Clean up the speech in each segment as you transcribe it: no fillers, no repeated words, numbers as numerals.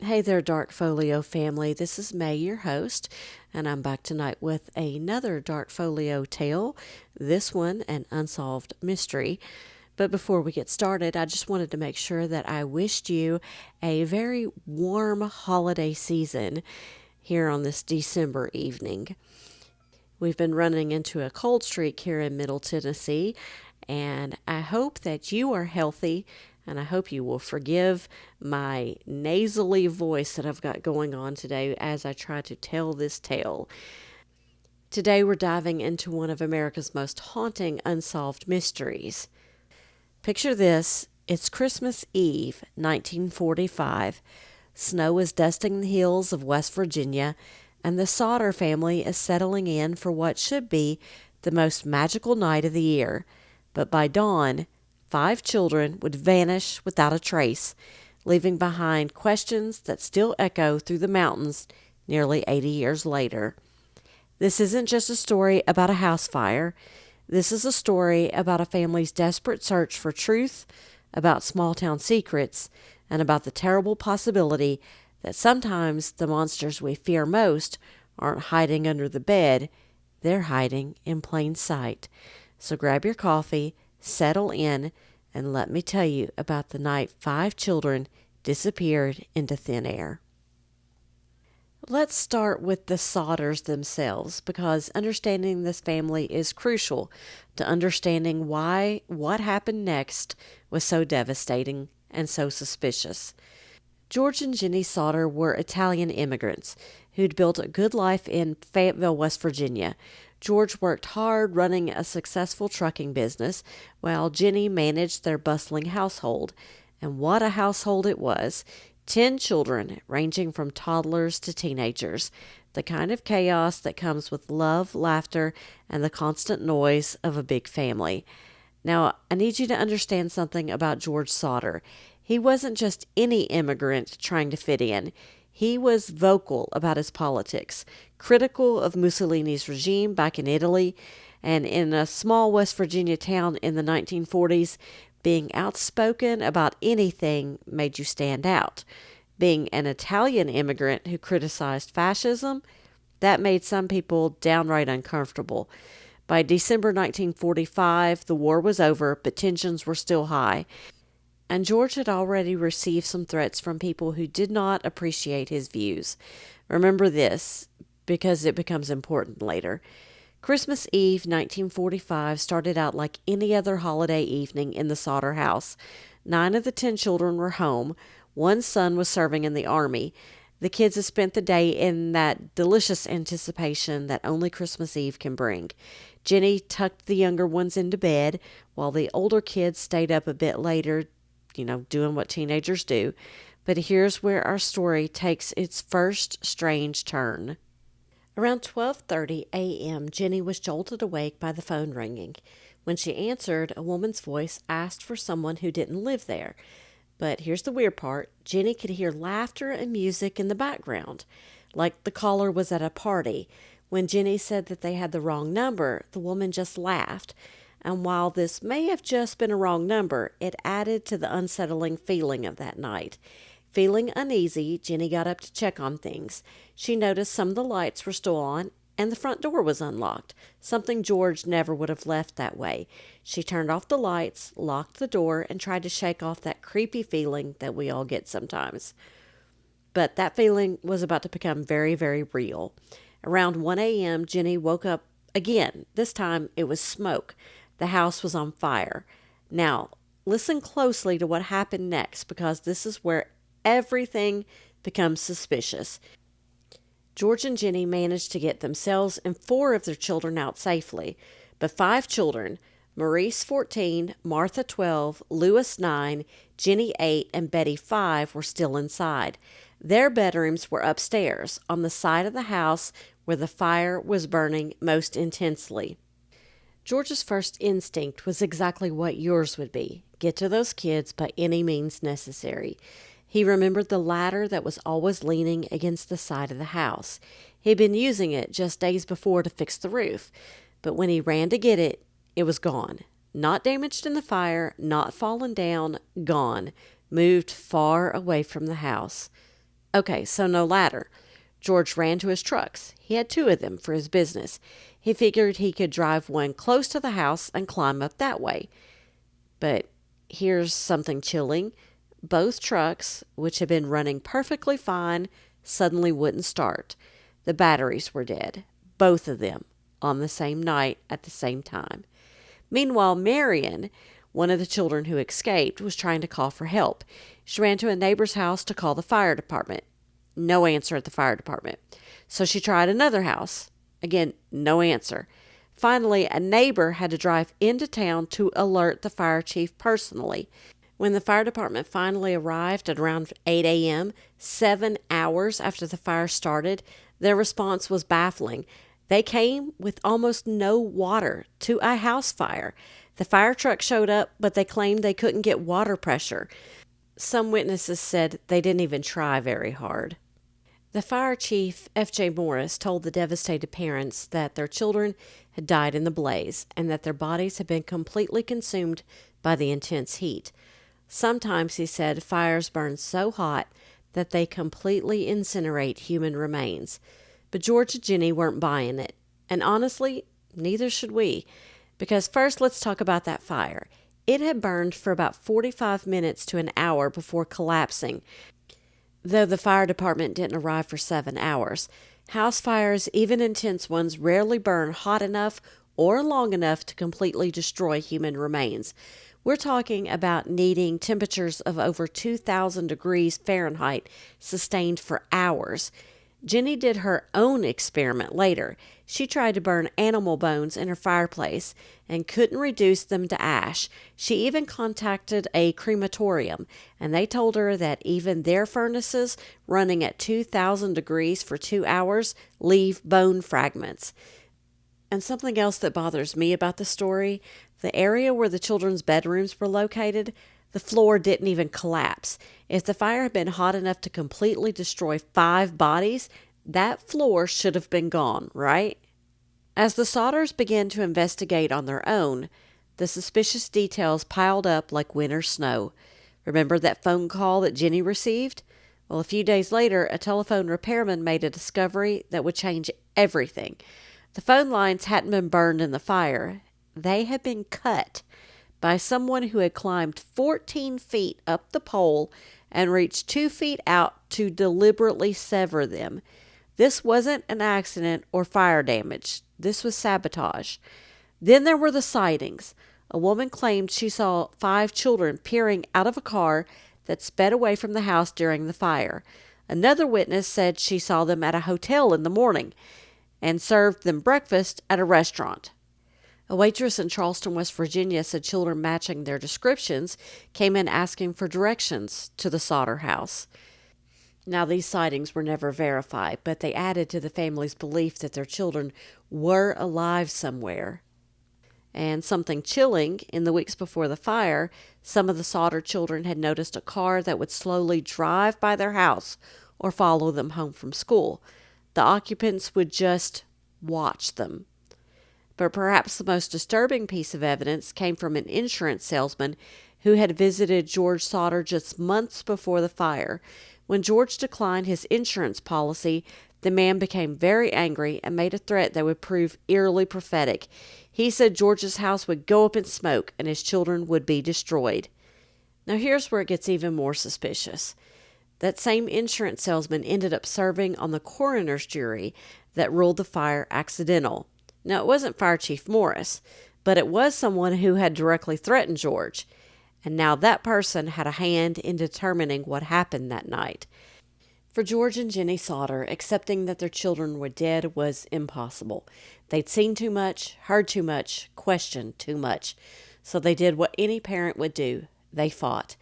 Hey there, Dark Folio family. This is May, your host, and I'm back tonight with another Dark Folio tale. This one, an unsolved mystery. But before we get started, I just wanted to make sure that I wished you a very warm holiday season here on this December evening. We've been running into a cold streak here in Middle Tennessee, and I hope that you are healthy, and I hope you will forgive my nasally voice that I've got going on today as I try to tell this tale. Today we're diving into one of America's most haunting unsolved mysteries. Picture this, it's Christmas Eve, 1945. Snow is dusting the hills of West Virginia, and the Sodder family is settling in for what should be the most magical night of the year. But by dawn, 5 children would vanish without a trace, leaving behind questions that still echo through the mountains nearly 80 years later. This isn't just a story about a house fire. This is a story about a family's desperate search for truth, about small-town secrets, and about the terrible possibility that sometimes the monsters we fear most aren't hiding under the bed, they're hiding in plain sight. So grab your coffee, settle in, and let me tell you about the night 5 children disappeared into thin air. Let's start with the Sodders themselves, because understanding this family is crucial to understanding why what happened next was so devastating and so suspicious. George and Jenny Sodder were Italian immigrants who'd built a good life in Fayetteville, West Virginia. George worked hard running a successful trucking business, while Jenny managed their bustling household. And what a household it was. 10 children, ranging from toddlers to teenagers. The kind of chaos that comes with love, laughter, and the constant noise of a big family. Now, I need you to understand something about George Sodder. He wasn't just any immigrant trying to fit in. He was vocal about his politics, critical of Mussolini's regime back in Italy, and in a small West Virginia town in the 1940s, being outspoken about anything made you stand out. Being an Italian immigrant who criticized fascism, that made some people downright uncomfortable. By December 1945, the war was over, but tensions were still high. And George had already received some threats from people who did not appreciate his views. Remember this, because it becomes important later. Christmas Eve, 1945, started out like any other holiday evening in the Sodder house. 9 of the 10 children were home. One son was serving in the Army. The kids had spent the day in that delicious anticipation that only Christmas Eve can bring. Jenny tucked the younger ones into bed, while the older kids stayed up a bit later, doing what teenagers do. But here's where our story takes its first strange turn. Around 12:30 a.m., Jenny was jolted awake by the phone ringing. When she answered, a woman's voice asked for someone who didn't live there. But here's the weird part. Jenny could hear laughter and music in the background, like the caller was at a party. When Jenny said that they had the wrong number, the woman just laughed. And while this may have just been a wrong number, it added to the unsettling feeling of that night. Feeling uneasy, Jenny got up to check on things. She noticed some of the lights were still on, and the front door was unlocked, something George never would have left that way. She turned off the lights, locked the door, and tried to shake off that creepy feeling that we all get sometimes. But that feeling was about to become very, very real. Around 1 a.m., Jenny woke up again. This time it was smoke. The house was on fire. Now, listen closely to what happened next, because this is where everything becomes suspicious. George and Jenny managed to get themselves and 4 of their children out safely, but 5 children, Maurice 14, Martha 12, Louis 9, Jenny 8, and Betty 5 were still inside. Their bedrooms were upstairs, on the side of the house where the fire was burning most intensely. George's first instinct was exactly what yours would be. Get to those kids by any means necessary. He remembered the ladder that was always leaning against the side of the house. He'd been using it just days before to fix the roof, but when he ran to get it, it was gone. Not damaged in the fire, not fallen down, gone. Moved far away from the house. Okay, so no ladder. George ran to his trucks. He had two of them for his business. He figured he could drive one close to the house and climb up that way. But here's something chilling. Both trucks, which had been running perfectly fine, suddenly wouldn't start. The batteries were dead. Both of them, on the same night at the same time. Meanwhile, Marion, one of the children who escaped, was trying to call for help. She ran to a neighbor's house to call the fire department. No answer at the fire department. So she tried another house. Again, no answer. Finally, a neighbor had to drive into town to alert the fire chief personally. When the fire department finally arrived at around 8 a.m., 7 hours after the fire started, their response was baffling. They came with almost no water to a house fire. The fire truck showed up, but they claimed they couldn't get water pressure. Some witnesses said they didn't even try very hard. The fire chief, F.J. Morris, told the devastated parents that their children had died in the blaze and that their bodies had been completely consumed by the intense heat. Sometimes, he said, fires burn so hot that they completely incinerate human remains. But George and Jenny weren't buying it. And honestly, neither should we. Because first, let's talk about that fire. It had burned for about 45 minutes to an hour before collapsing, though the fire department didn't arrive for 7 hours. House fires, even intense ones, rarely burn hot enough or long enough to completely destroy human remains. We're talking about needing temperatures of over 2,000 degrees Fahrenheit sustained for hours. Jenny did her own experiment later. She tried to burn animal bones in her fireplace and couldn't reduce them to ash. She even contacted a crematorium, and they told her that even their furnaces, running at 2,000 degrees for 2 hours, leave bone fragments. And something else that bothers me about the story, the area where the children's bedrooms were located, the floor didn't even collapse. If the fire had been hot enough to completely destroy 5 bodies, that floor should have been gone, right? As the Sodders began to investigate on their own, the suspicious details piled up like winter snow. Remember that phone call that Jenny received? Well, a few days later, a telephone repairman made a discovery that would change everything. The phone lines hadn't been burned in the fire. They had been cut by someone who had climbed 14 feet up the pole and reached 2 feet out to deliberately sever them. This wasn't an accident or fire damage. This was sabotage. Then there were the sightings. A woman claimed she saw 5 children peering out of a car that sped away from the house during the fire. Another witness said she saw them at a hotel in the morning and served them breakfast at a restaurant. A waitress in Charleston, West Virginia, said children matching their descriptions came in asking for directions to the Sodder house. Now, these sightings were never verified, but they added to the family's belief that their children were alive somewhere. And something chilling, in the weeks before the fire, some of the Sodder children had noticed a car that would slowly drive by their house or follow them home from school. The occupants would just watch them. But perhaps the most disturbing piece of evidence came from an insurance salesman who had visited George Sodder just months before the fire. When George declined his insurance policy, the man became very angry and made a threat that would prove eerily prophetic. He said George's house would go up in smoke and his children would be destroyed. Now here's where it gets even more suspicious. That same insurance salesman ended up serving on the coroner's jury that ruled the fire accidental. Now, it wasn't Fire Chief Morris, but it was someone who had directly threatened George. And now that person had a hand in determining what happened that night. For George and Jenny Sodder, accepting that their children were dead was impossible. They'd seen too much, heard too much, questioned too much. So they did what any parent would do. They fought.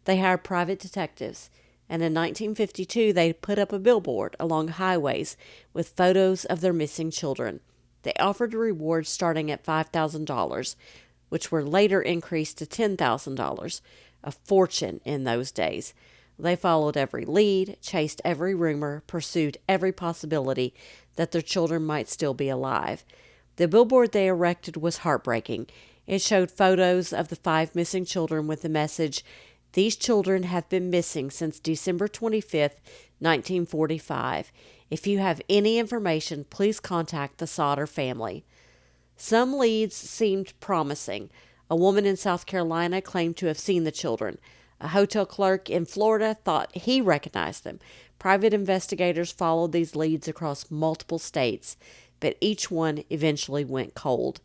They hired private detectives. And in 1952, they put up a billboard along highways with photos of their missing children. They offered a reward starting at $5,000, which were later increased to $10,000, a fortune in those days. They followed every lead, chased every rumor, pursued every possibility that their children might still be alive. The billboard they erected was heartbreaking. It showed photos of the 5 missing children with the message, "These children have been missing since December 25th, 1945. If you have any information, please contact the Sodder family. Some leads seemed promising. A woman in South Carolina claimed to have seen the children. A hotel clerk in Florida thought he recognized them. Private investigators followed these leads across multiple states, but each one eventually went cold.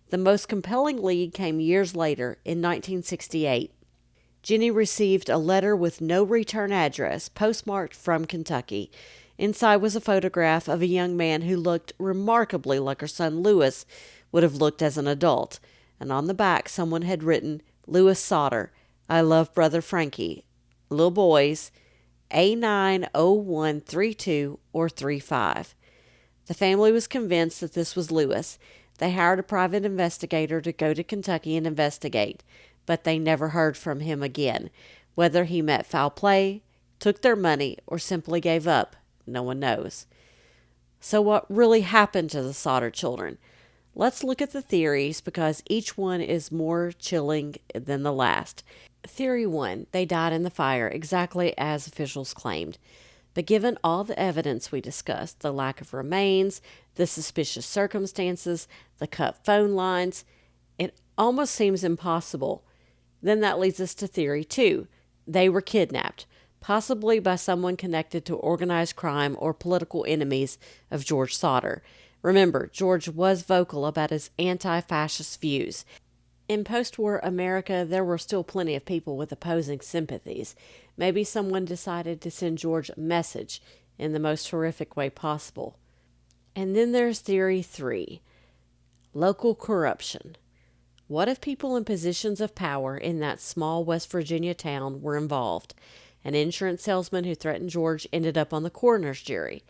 The most compelling lead came years later, in 1968. Jenny received a letter with no return address, postmarked from Kentucky. Inside was a photograph of a young man who looked remarkably like her son Lewis would have looked as an adult. And on the back, someone had written, "Lewis Sodder, I love brother Frankie. Little boys, A90132 or 35. The family was convinced that this was Lewis. They hired a private investigator to go to Kentucky and investigate, but they never heard from him again. Whether he met foul play, took their money, or simply gave up, no one knows. So what really happened to the Sodder children? Let's look at the theories because each one is more chilling than the last. Theory 1, they died in the fire, exactly as officials claimed. But given all the evidence we discussed, the lack of remains, the suspicious circumstances, the cut phone lines, it almost seems impossible. Then that leads us to Theory 2. They were kidnapped, possibly by someone connected to organized crime or political enemies of George Sodder. Remember, George was vocal about his anti-fascist views. In post-war America, there were still plenty of people with opposing sympathies. Maybe someone decided to send George a message in the most horrific way possible. And then there's Theory 3, local corruption. What if people in positions of power in that small West Virginia town were involved? An insurance salesman who threatened George ended up on the coroner's jury,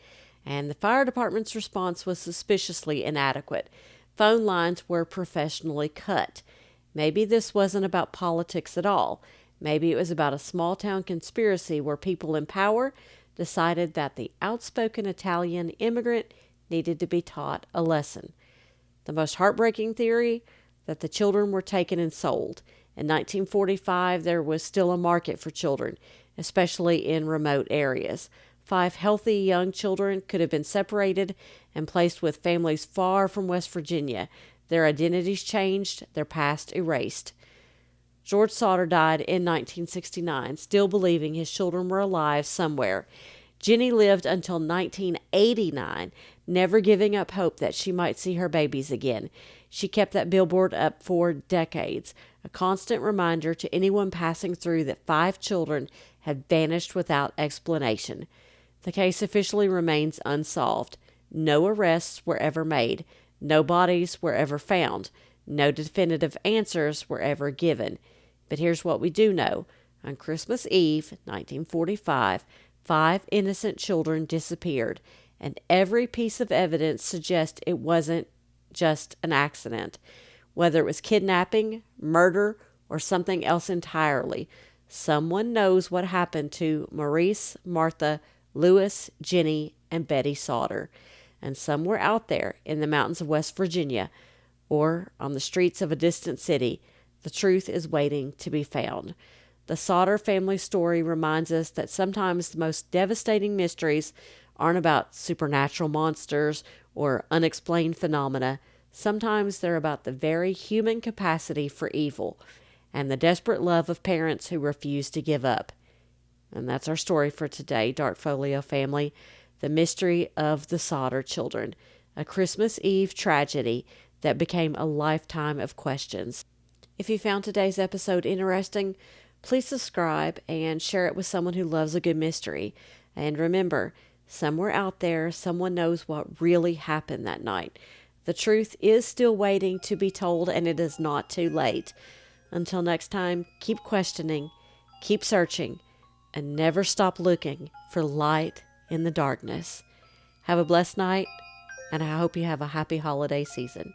and the fire department's response was suspiciously inadequate. Phone lines were professionally cut. Maybe this wasn't about politics at all. Maybe it was about a small-town conspiracy where people in power decided that the outspoken Italian immigrant needed to be taught a lesson. The most heartbreaking theory, that the children were taken and sold. In 1945, there was still a market for children, especially in remote areas. 5 healthy young children could have been separated and placed with families far from West Virginia. Their identities changed, their past erased. George Sodder died in 1969, still believing his children were alive somewhere. Jenny lived until 1989, never giving up hope that she might see her babies again. She kept that billboard up for decades, a constant reminder to anyone passing through that 5 children had vanished without explanation. The case officially remains unsolved. No arrests were ever made. No bodies were ever found. No definitive answers were ever given. But here's what we do know. On Christmas Eve, 1945, 5 innocent children disappeared, and every piece of evidence suggests it wasn't just an accident. Whether it was kidnapping, murder, or something else entirely, someone knows what happened to Maurice, Martha, Lewis, Jenny, and Betty Sodder. And somewhere out there in the mountains of West Virginia, or on the streets of a distant city, the truth is waiting to be found. The Sodder family story reminds us that sometimes the most devastating mysteries aren't about supernatural monsters or unexplained phenomena. Sometimes they're about the very human capacity for evil and the desperate love of parents who refuse to give up. And that's our story for today, Dark Folio family. The mystery of the Sodder children, a Christmas Eve tragedy that became a lifetime of questions. If you found today's episode interesting, please subscribe and share it with someone who loves a good mystery. And remember, somewhere out there, someone knows what really happened that night. The truth is still waiting to be told, and it is not too late. Until next time, keep questioning, keep searching, and never stop looking for light in the darkness. Have a blessed night, and I hope you have a happy holiday season.